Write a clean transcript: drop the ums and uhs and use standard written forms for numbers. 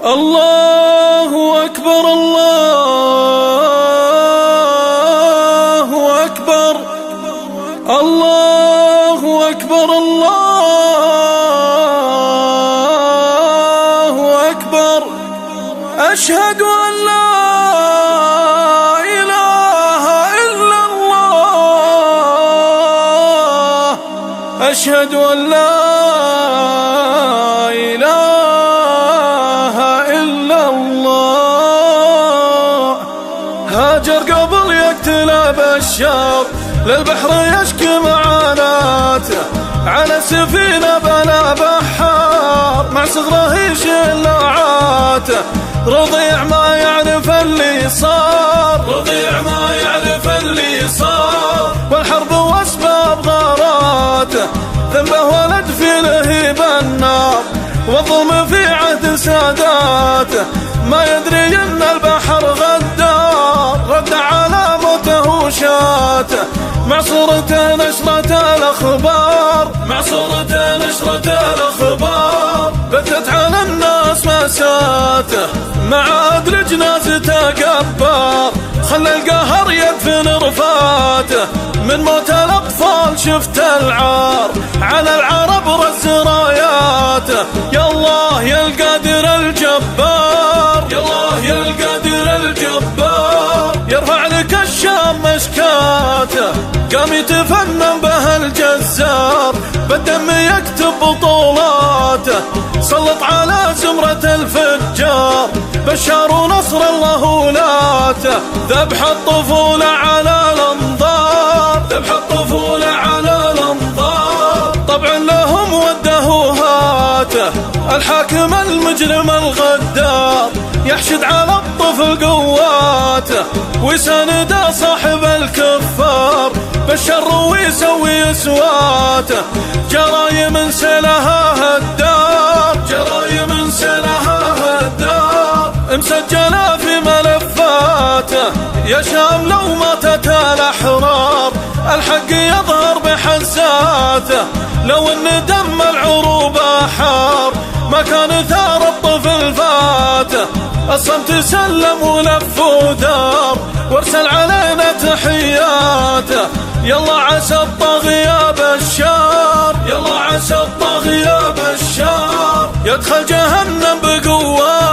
الله أكبر الله أكبر الله أكبر الله أكبر. أشهد أن لا إله إلا الله، أشهد أن لا إله إلا الله. هاجر قبل يقتل بشار، للبحر يشكي معاناته، على سفينة بلا بحار، مع صغره يشيل لوعاته. رضيع ما يعرف اللي صار، رضيع ما يعرف اللي صار، والحرب واسباب غاراته. ذنبه ولد في لهيب النار، والظلم في عهد ساداته. ما يدري ان البحر غدار، رد على موته وشاته. معصورته نشرة الأخبار، معصورته نشرة الأخبار، بثت على الناس مساته. مع عدل جنازته قبار، خلى القهر يدفن رفاته. من موت الأطفال شفت العار، على العرب رز راياته. يا الله يا القادر الجبار، يا الله يا القادر الجبار، يرفع لك الشام مشكاته. قام يتفنن به الجزار، بالدم يكتب بطولاته. سلط على زمرة الفجار، بشار ونصر الله ولاته. ذبح الطفولة على الأنظار، ذبح الطفولة على الأنظار، طبع لهم وده وهاته. الحاكم المجرم الغدار، يحشد على الطفل قواته، ويساند صاحب الكفار، بالشر ويسوي اسواته. جرايم سلها هالدار، جرايم سلها هالدار، مسجلة في ملفاته. يا شام لو ماتت الأحرار، الحق يظهر بحزاته. لو ان دم العروبة حار، ما كان ثار الطفل فاته. الصمت سلم ولف ودار، وارسل علينا تحياته. يلا عسى الطاغي يا بشار، يلا عسى الطاغي يا بشار، يدخل جهنم بقوة.